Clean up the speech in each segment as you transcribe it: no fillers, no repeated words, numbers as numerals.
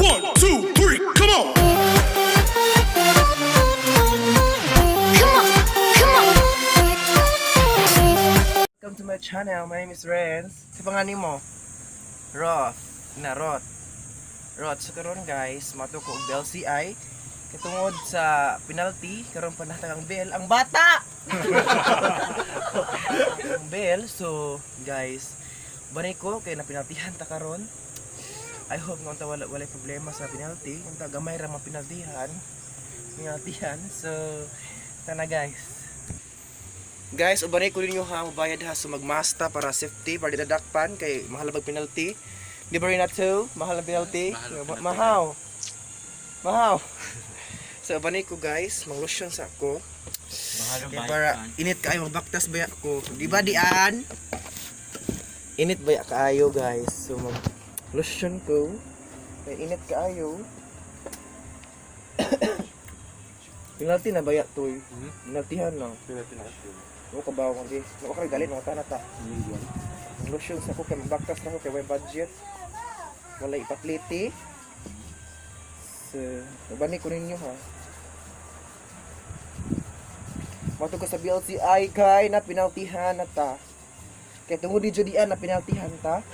1, 2, 3, come on! Welcome to my channel. My name is Renz. Sa pangalan mo? Roth. Roth. So karon guys, mato ko og LCI katungod sa penalty karon pa natagang bell ang bata. Ang bell. So guys, banay ko kay na penaltihan ta karon. I hope nga unta wala problema sa penalty. Unta gamay ra mapinaltihan. So tana guys. Guys, ubanay ko ninyo ha, mabayad ha so magmasta para safety, para didadakpan kay mahal ang penalty. Di ba rin na to? Mahal ang penalty? Mahaw. So ubanay ko guys, mag-lotion sa ako. Kaya para init kaayo, magbaktas baya ko. Di ba dian? Init baya kaayo guys. So mag-lotion ko. Kaya init kaayo. Penalty na baya to eh. Penaltihan lang. Penalty na ito. Huwag ka ba akong di? Huwag ka galit, mga tanata. Ang lotion sa ko, kaya magbaktas na ko, kaya may budget. Wala ipatliti. So, nabani ko ninyo ha. Mato ko sa BLCI kay na pinaltihan na ta. Kaya tungod di Judian na pinaltihan ta.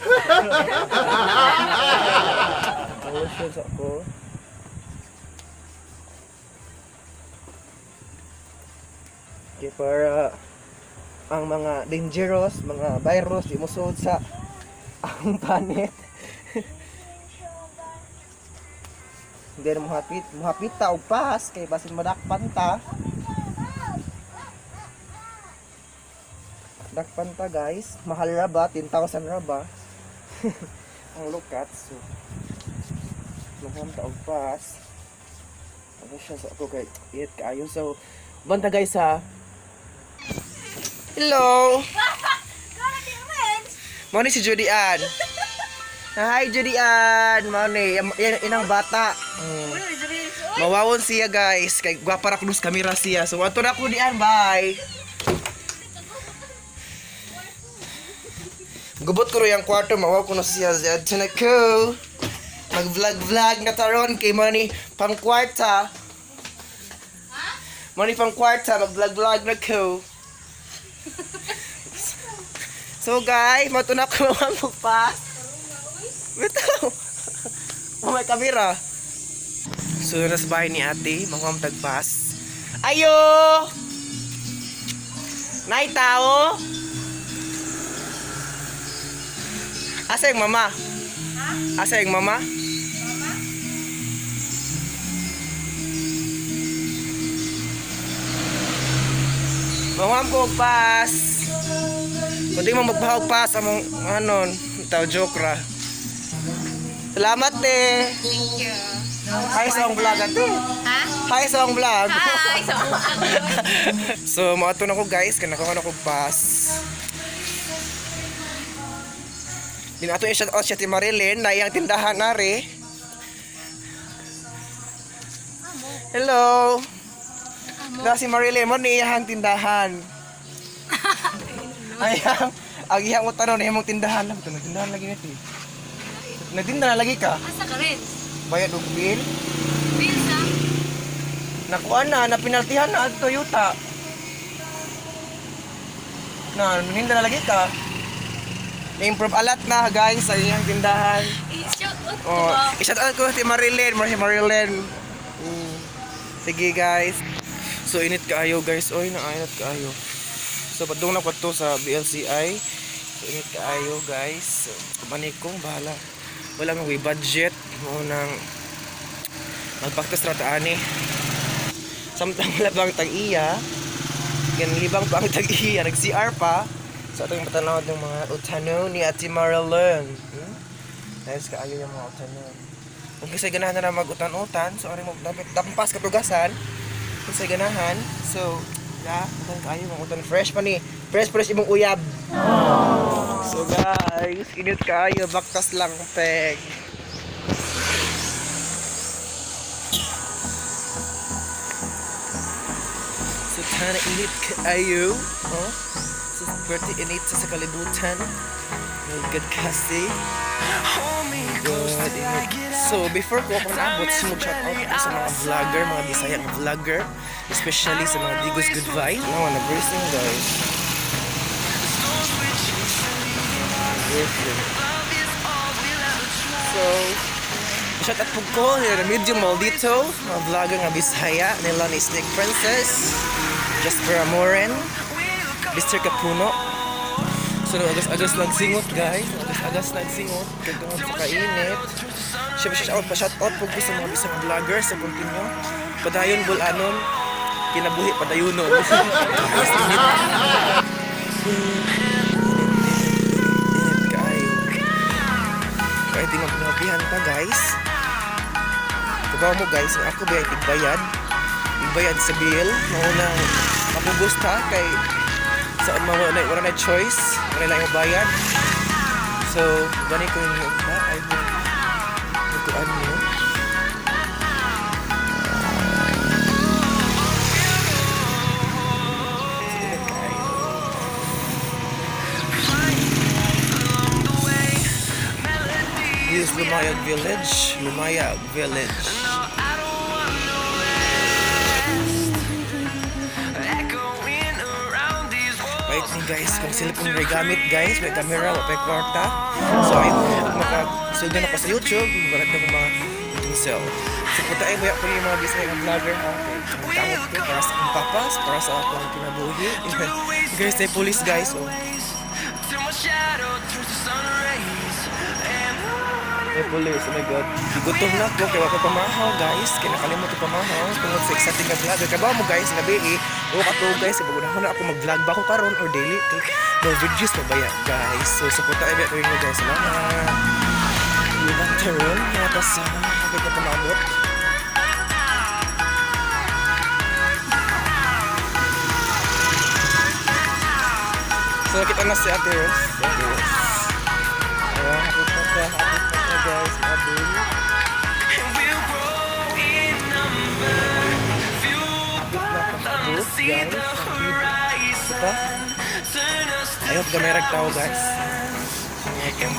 Ang lotion sa ko. Okay, para ang mga dangerous, mga virus di musud sa ang planet. Hindi na muhapit ta og pas kay basin madakpan ta. Dakpan ta guys, mahal ra ba? 10,000 ra ba? Ang lukat so. Muham ta og pas. Ano siya sa ako kay it kaayo so banta guys ha. Hello! Mani si Judian. Hi Judian! Mani, inang bata. Mawawon siya guys. Kay gwapa ra kunos kamera siya. So ato na ko dian, bye. Gubot ko ro yang kwarto, mawaw ko na siya. Diyan ako. Mag-vlog na taron kay mani pang kwarta. Mani pang kwarta, mag-vlog na ko. So guys, matuna ko ang magpas. Bitaw. Oh my kamera. So nas bahay ni ate, mga tagpas. Ayo! Nay tao. Asa yung mama? Asa yung mama? Mawam ko pas. Kundi mo magbahog pas among anon, taw joke ra. Salamat te. Thank you. Hi sa akong vlog ate. Ha? Hi sa akong vlog. Hi! So maato na ko guys, kanako na ko pas. Din ato i-shout out siya ti Marilyn na iyang tindahan nare. Hello. Na si Marilyn mo ni iyang tindahan. Ayang, ang iyang utano na imong tindahan lang. Ito, nagtindahan lagi nito eh. Nagtindahan lagi ka? Asa ka rin? Bayad og bill? Bill sa? Nakuha na pinaltihan na ang Toyota. Na, hinda na lagi ka. Na-improve alat na guys sa iyang tindahan. I-shout out ko Oh, ba? i-shout out ko si Marilyn. Sige guys. So init kaayo guys. Oy, nainit kaayo. So padung na ko to sa BLCI. So init kaayo guys. So manikong bahala. Wala mang way budget mo nang magpaktas ra ta ani. Samtang wala bang tag-iya. Yan libang pa ang tag-iya, nag-CR pa. So atong matanaw ng mga utano ni Ate Marilyn. Nice kaayo yung mga utano. Kung kasi ganahan na mag-utan-utan, so ari mo dapat pas katugasan. Kasi ganahan. So utan kayo mga utan fresh pa ni. Fresh imong uyab. So guys, init kayo, baktas lang peg. So tana init kayo. Oh. So birthday init sa kalibutan. Good kasi. Hold me close. init. So, before ko ako naabot, sumog shout out ko sa mga vlogger, mga Bisaya vlogger, especially sa mga Digos Good Vibes. No, nag-versing guys. So, shout out po ko nila Medium Maldito, mga vlogger nga Bisaya, nila ni Snake Princess, Jasper Amoren, Mr. Capuno. So, agas-agas lang singot guys. Agas-agas lang singot. Kagtungod sa kainit. Siyempre, shout out po ko sa mga bisang vlogger sa continue. Padayon bulanon. Kinabuhi padayunon. Init kayo. Kaya di magpinabihan pa guys. Kabaw mo guys, ang ako ba tigbayad? Tigbayad sa bill. Maunang mapugos ta kay sa wala na choice, wala lang yung bayad. So, gani ko yung ba? Ay, bukuan nyo. This is Lumayag Village. Lumayag Village. Wait ni guys, kung sila pong may gamit guys, may camera, may kwarta. So ayun, makasugan ako sa YouTube, balat na kong mga pinsel. So punta ay buyak ko yung mga Bisaya vlogger ha. Ang tangot ko para sa akong papas, para sa akong kinabuhi. Guys, ay police guys. Oh. Ay police, oh my god. Gutom na ko, kaya ako pamahaw guys. Kinakalimot ko pamahaw. Tungod sa exciting na vlogger. Kaya ba mo guys, gabi eh. O kato guys, ibagunahon na ako mag-vlog ba ko karon or daily. More videos na ba yan guys. So punta ay biyak ko yun guys. Salamat. Ibang taron. Yata sa kapit na pamabot. So kita na si Ate Rose. Ate Rose. Ayan, hapit na guys. Abel. Kita. Ayaw gamerag tao guys. Kita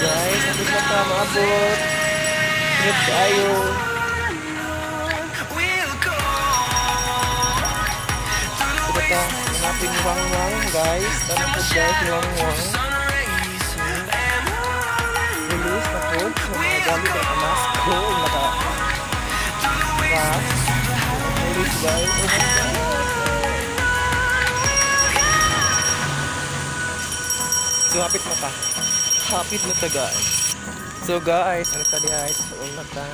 guys, hapit na ta, maabot. Ingat kayo. Kita hanapin wang-wang guys. Tama po guys, wang-wang. Release na po. So mga gamit ang mask ko. Naka-mask. Release guys. Oh my god. So hapit na ta. Hapit na ta guys. So guys, ano ta guys? So na ta.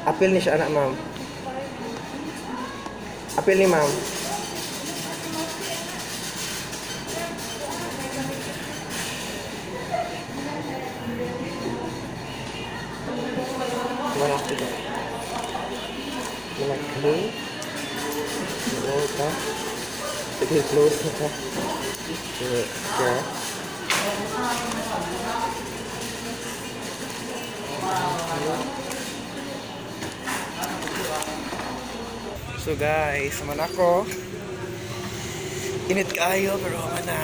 Apil ni siya anak, ma'am. Apil ni ma'am. Mana kita? Mana clean? Close ka? Sige, close ka. Okay. So guys, man ako. Init kayo pero mana.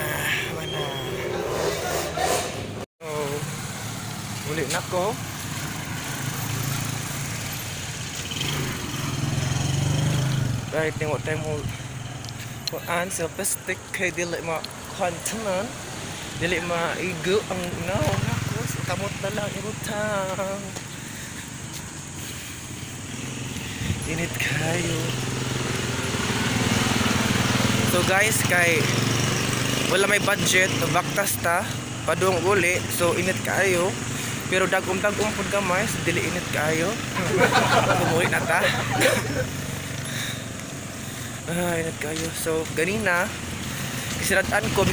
So, muli na ko. Right, tingok tayo mo kuan self-stick kay dili ma-contanan. Dili maigo ang nako. Kamot na lang irutang. Init kayo. So guys, kay wala may budget, baktas ta, padung uli, so init kayo. Pero dagom-dagom pud gamay, so dili init kayo. Kumuhi na ta. Init kayo. So ganina, isiratan ko,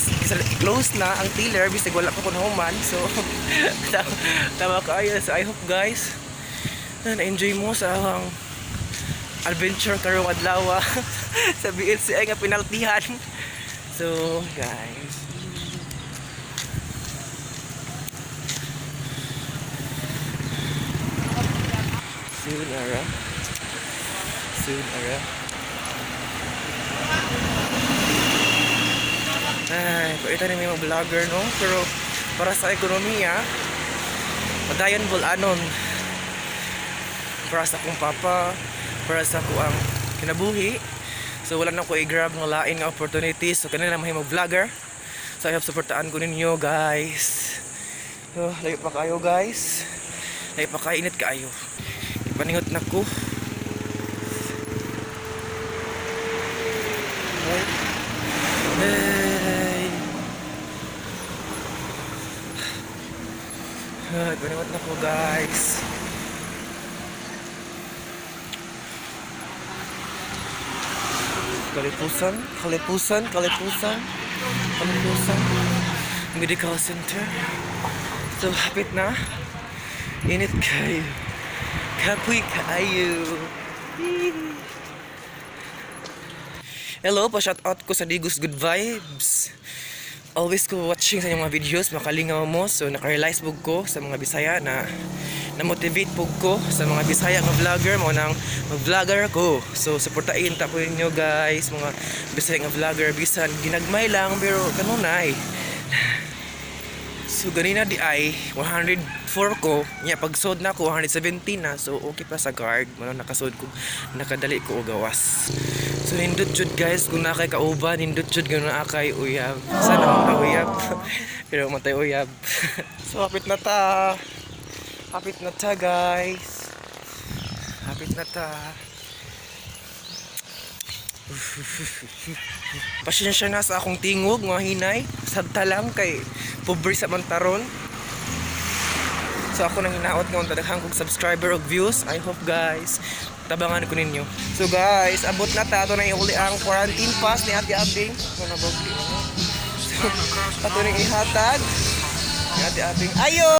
close na ang tiller, bisig wala pa ko nahuman. So tama kayo. So I hope guys, na-enjoy mo sa adventure karong adlaw sa BLCI nga pinaltihan. So guys, soon ara ay paita na may mga vlogger, no? Pero para sa ekonomiya padayon bulanon para sa akong papa, para sa ako ang kinabuhi. So wala na ko i-grab ng lain nga opportunities. So kanina mahi mag-vlogger. So I hope supportaan ko ninyo guys. So layo pa kayo guys. Layo pa kainit kayo. Ipaningot na ko. Hey. Ipaningot na ko guys. Kalipusan Medical Center. So hapit na. Init kayo. Kapoy kayo. Hello, pa-shout out ko sa Digos Good Vibes. Always ko watching sa inyong mga videos, makalingaw mo. So naka-realize po ko sa mga Bisaya na na-motivate po ko sa mga Bisaya nga vlogger mo nang mag-vlogger ko. So supportain ta po ninyo guys, mga Bisaya nga vlogger, bisan ginagmay lang pero kanunay. So ganina di ay 104 ko, nya pagsod na ko 117 na. So okay pa sa guard, mano nakasod ko, nakadali ko og gawas. So nindot jud guys, kung nakay kauban nindot jud gano akay uyab. Sana ako uyab. Pero matay uyab. So hapit na ta guys. Hapit na ta. Pasensya na sa akong tingog mga hinay. Sabta lang kay pobre sa mantaron. So ako nang hinaot nga daghang kog subscriber og views. I hope guys tabangan ko ninyo. So guys, abot na ta. Ato na iuli ang quarantine pass ni Ate Abing. So nabogli. So ato ning ihatag ni Ate Abing. Ayo!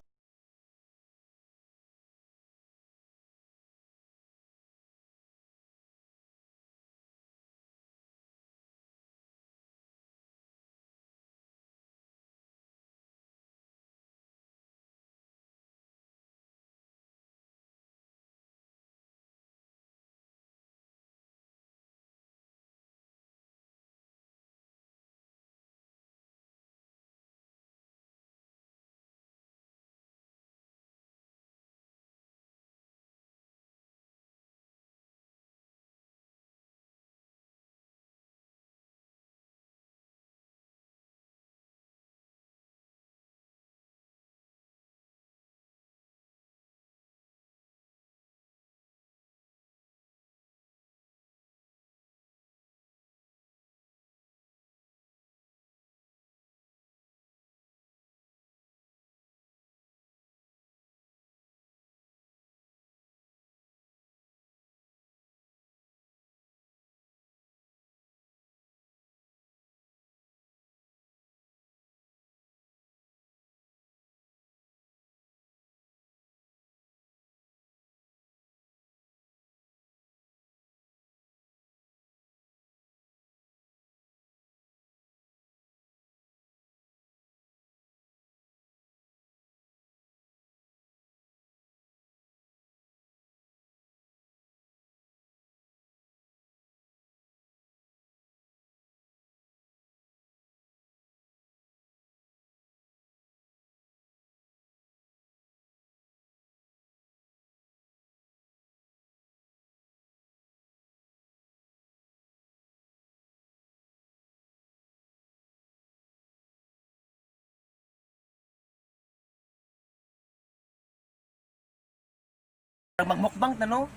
Magmukbang tano.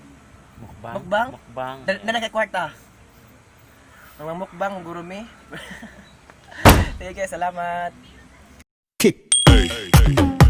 Mukbang. Mukbang? Mukbang. Na nakakwarta. Magmukbang gurumi. Sige, salamat. Kick. Hey, hey, hey.